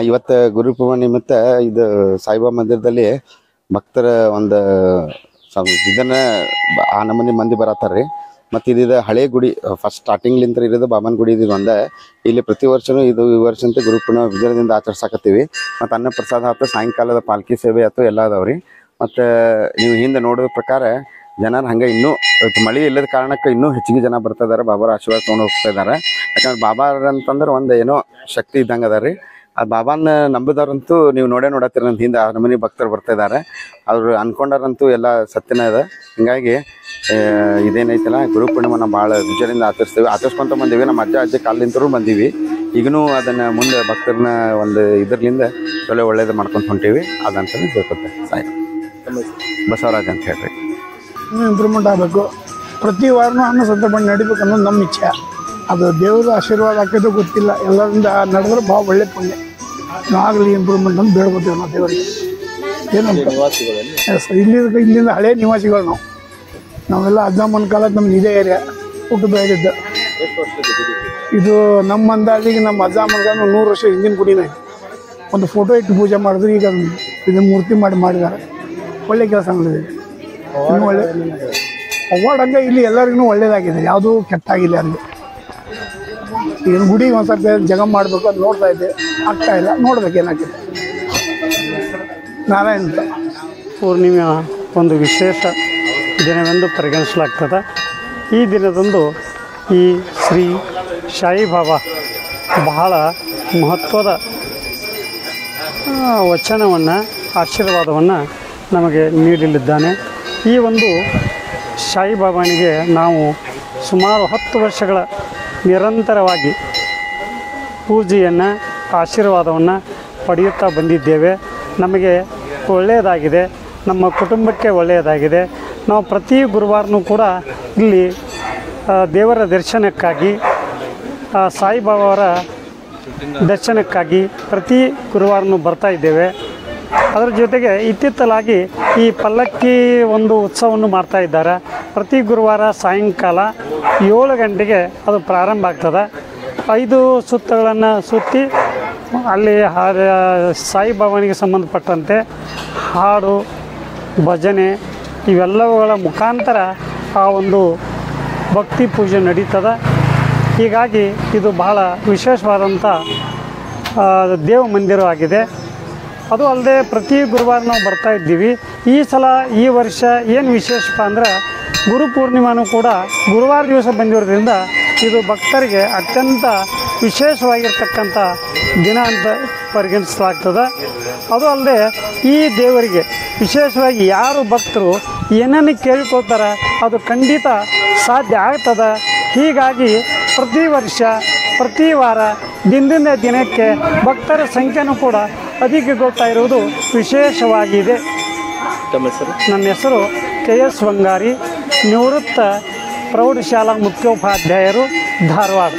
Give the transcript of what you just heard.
ಇವತ್ತು ಗುರುಪೂರ್ಣಿಮೆ ನಿಮಿತ್ತ ಇದು ಸಾಯಿಬಾಬಾ ಮಂದಿರದಲ್ಲಿ ಭಕ್ತರ ಒಂದು ಇದನ್ನ ಆ ನಮೂನಿ ಮಂದಿ ಬರತ್ತಾರ್ರಿ. ಮತ್ತು ಇದು ಹಳೆ ಗುಡಿ, ಫಸ್ಟ್ ಸ್ಟಾರ್ಟಿಂಗ್ಲಿಂತ ಇರೋದು ಬಾಬನ ಗುಡಿ. ಇದು ಒಂದೇ ಇಲ್ಲಿ ಪ್ರತಿ ವರ್ಷವೂ ಇದು ಈ ವರ್ಷಂತೆ ಗುರುಪೂರ್ಣಿಮೆ ವಿಜೃಂಭಣೆಯಿಂದ ಆಚರಿಸಾಕತ್ತೀವಿ. ಮತ್ತು ಅನ್ನ ಪ್ರಸಾದ ಆಯ್ತು, ಸಾಯಂಕಾಲದ ಪಾಲ್ಕಿ ಸೇವೆ ಆಯ್ತು, ಎಲ್ಲ ಅದಾವ್ರಿ. ಮತ್ತು ನೀವು ಹಿಂದೆ ನೋಡೋ ಪ್ರಕಾರ ಜನರು ಹಂಗೆ ಇನ್ನೂ ಮಳೆ ಇಲ್ಲದ ಕಾರಣಕ್ಕೆ ಇನ್ನೂ ಹೆಚ್ಚಿಗೆ ಜನ ಬರ್ತಾ ಇದ್ದಾರೆ. ಬಾಬಾರ ಆಶೀರ್ವಾದ ತೊಗೊಂಡು ಹೋಗ್ತಾ ಇದ್ದಾರೆ. ಯಾಕಂದ್ರೆ ಬಾಬಾರ ಅಂತಂದ್ರೆ ಒಂದು ಏನೋ ಶಕ್ತಿ ಇದ್ದಂಗೆ ಅದ ರೀ. ಆ ಬಾಬಾನ ನಂಬಿದವ್ರಂತೂ ನೀವು ನೋಡತ್ತೀರ, ನನ್ನ ಹಿಂದೆ ಆ ನಮೂನಿ ಭಕ್ತರು ಬರ್ತಾ ಇದ್ದಾರೆ. ಅವರು ಅನ್ಕೊಂಡಾರಂತೂ ಎಲ್ಲ ಸತ್ಯನ ಇದೆ. ಹಿಂಗಾಗಿ ಇದೇನೈತಲ್ಲ ಗುರುಪೂರ್ಣಿಮೆ ನಾವು ಭಾಳ ವಿಜಯದಿಂದ ಆಚರಿಸ್ಕೊಂತ ಬಂದೀವಿ. ನಮ್ಮ ಅಜ್ಜ ಕಾಲಿಂತರೂ ಬಂದೀವಿ. ಈಗನೂ ಅದನ್ನು ಮುಂದೆ ಭಕ್ತರನ್ನ ಒಂದು ಇದರ್ಲಿಂದ ಒಳ್ಳೇದು ಮಾಡ್ಕೊಂಡು ಹೊಂಟೀವಿ. ಅದಂತಲೇ ತಿಳ್ಕೊತೆ. ಸಾಯಿ ಬಸವರಾಜ್ ಅಂತ ಹೇಳ್ರಿ. ಇಂಪ್ರೂವ್ಮೆಂಟ್ ಆಗಬೇಕು. ಪ್ರತಿ ವಾರನೂ ಅನ್ನ ಸಂತರ್ಪಣೆ ನಡಿಬೇಕು ಅನ್ನೋದು ನಮ್ಮ ಇಚ್ಛೆ. ಅದು ದೇವ್ರ ಆಶೀರ್ವಾದ ಆಗೋದು ಗೊತ್ತಿಲ್ಲ. ಎಲ್ಲರಿಂದ ನಡೆದ್ರೆ ಭಾಳ ಒಳ್ಳೆ ಪುಣ್ಯ ಆಗಲಿ, ಇಂಪ್ರೂವ್ಮೆಂಟ್ ಅಂತ ಬೇಡ್ಕೊತೀವಿ ನಾವು ದೇವರಿಗೆ. ಏನಂತ ಇಲ್ಲಿಂದ ಹಳೆ ನಿವಾಸಿಗಳು ನಾವೆಲ್ಲ ಅಜ್ಜಮ್ಮನ ಕಾಲದ ನಮ್ದು ಇದೇ ಏರಿಯಾ ಹುಟ್ಟು ಬೆಳೆದಿದ್ದ. ಇದು ನಮ್ಮ ಅಂದಾಜಿಗೆ ನಮ್ಮ ಅಜ್ಜಮ್ಮನ ಕಾಲ 100 ವರ್ಷ ಹಿಂದಿನ ಗುಡಿನೇ. ಒಂದು ಫೋಟೋ ಇಟ್ಟು ಪೂಜೆ ಮಾಡಿದ್ರು. ಈಗ ಇದು ಮೂರ್ತಿ ಮಾಡಿದ್ದಾರೆ. ಒಳ್ಳೆ ಕೆಲಸ ಮಾಡಿದೆ. ಇನ್ನೂ ಒಳ್ಳೆ ಅವಾರ್ಡ್ ಹಂಗೆ ಇಲ್ಲಿ ಎಲ್ಲರಿಗೂ ಒಳ್ಳೇದಾಗಿದೆ, ಯಾವುದೂ ಕೆಟ್ಟಾಗಿಲ್ಲ. ಅಲ್ಲಿ ಏನು ಗುಡಿಗೆ ಒಂದು ಸ್ವಲ್ಪ ಜಗ ಮಾಡಬೇಕು ಅಂತ ನೋಡ್ತಾ ಇದ್ದೆ, ಆಗ್ತಾ ಇಲ್ಲ. ನೋಡ್ಬೇಕು ಏನಾಗಿದೆ. ನಾರಾಯಣ ಪೂರ್ಣಿಮೆ ಒಂದು ವಿಶೇಷ ದಿನವೆಂದು ಪರಿಗಣಿಸಲಾಗ್ತದೆ. ಈ ದಿನದಂದು ಈ ಶ್ರೀ ಸಾಯಿಬಾಬಾ ಬಹಳ ಮಹತ್ವದ ವಚನವನ್ನು, ಆಶೀರ್ವಾದವನ್ನು ನಮಗೆ ನೀಡಲಿದ್ದಾನೆ. ಈ ಒಂದು ಸಾಯಿಬಾಬಾನಿಗೆ ನಾವು ಸುಮಾರು 10 ವರ್ಷಗಳ ನಿರಂತರವಾಗಿ ಪೂಜೆಯನ್ನು, ಆಶೀರ್ವಾದವನ್ನು ಪಡೆಯುತ್ತಾ ಬಂದಿದ್ದೇವೆ. ನಮಗೆ ಒಳ್ಳೆಯದಾಗಿದೆ, ನಮ್ಮ ಕುಟುಂಬಕ್ಕೆ ಒಳ್ಳೆಯದಾಗಿದೆ. ನಾವು ಪ್ರತಿ ಗುರುವಾರನೂ ಕೂಡ ಇಲ್ಲಿ ದೇವರ ದರ್ಶನಕ್ಕಾಗಿ, ಸಾಯಿಬಾಬಾವರ ದರ್ಶನಕ್ಕಾಗಿ ಪ್ರತಿ ಗುರುವಾರನೂ ಬರ್ತಾ ಇದ್ದೇವೆ. ಅದರ ಜೊತೆಗೆ ಇತ್ತಿತ್ತಲಾಗಿ ಈ ಪಲ್ಲಕ್ಕಿ ಒಂದು ಉತ್ಸವವನ್ನು ಮಾಡ್ತಾ ಇದ್ದಾರೆ. ಪ್ರತಿ ಗುರುವಾರ ಸಾಯಂಕಾಲ 7 ಗಂಟೆಗೆ ಅದು ಪ್ರಾರಂಭ ಆಗ್ತದೆ. 5 ಸುತ್ತುಗಳನ್ನು ಸುತ್ತಿ ಅಲ್ಲಿ ಸಾಯಿಬಾಬಾನಿಗೆ ಸಂಬಂಧಪಟ್ಟಂತೆ ಹಾಡು, ಭಜನೆ ಇವೆಲ್ಲವುಗಳ ಮುಖಾಂತರ ಆ ಒಂದು ಭಕ್ತಿ ಪೂಜೆ ನಡೀತದೆ. ಹೀಗಾಗಿ ಇದು ಬಹಳ ವಿಶೇಷವಾದಂಥ ದೇವ ಮಂದಿರವಾಗಿದೆ. ಅದು ಅಲ್ಲದೆ ಪ್ರತಿ ಗುರುವಾರ ನಾವು ಬರ್ತಾ ಇದ್ದೀವಿ. ಈ ಸಲ ಈ ವರ್ಷ ಏನು ವಿಶೇಷಪ್ಪ ಅಂದ್ರೆ ಗುರುಪೂರ್ಣಿಮೆನೂ ಕೂಡ ಗುರುವಾರ ದಿವಸ ಬಂದಿರೋದ್ರಿಂದ ಇದು ಭಕ್ತರಿಗೆ ಅತ್ಯಂತ ವಿಶೇಷವಾಗಿರ್ತಕ್ಕಂಥ ದಿನ ಅಂತ ಪರಿಗಣಿಸಲಾಗ್ತದೆ. ಅದು ಅಲ್ಲದೆ ಈ ದೇವರಿಗೆ ವಿಶೇಷವಾಗಿ ಯಾರು ಭಕ್ತರು ಏನನ್ನು ಕೇಳ್ಕೊಳ್ತಾರೆ ಅದು ಖಂಡಿತ ಸಾಧ್ಯ ಆಗ್ತದೆ. ಹೀಗಾಗಿ ಪ್ರತಿ ವರ್ಷ ಪ್ರತಿ ವಾರ ದಿನದಿಂದ ದಿನಕ್ಕೆ ಭಕ್ತರ ಸಂಖ್ಯೆನೂ ಕೂಡ ಅಧಿಕಗೊಳ್ತಾ ಇರುವುದು ವಿಶೇಷವಾಗಿದೆ. ನನ್ನ ಹೆಸರು KS ವಂಗಾರಿ, ನಿವೃತ್ತ ಪ್ರೌಢಶಾಲಾ ಮುಖ್ಯೋಪಾಧ್ಯಾಯರು, ಧಾರವಾಡ.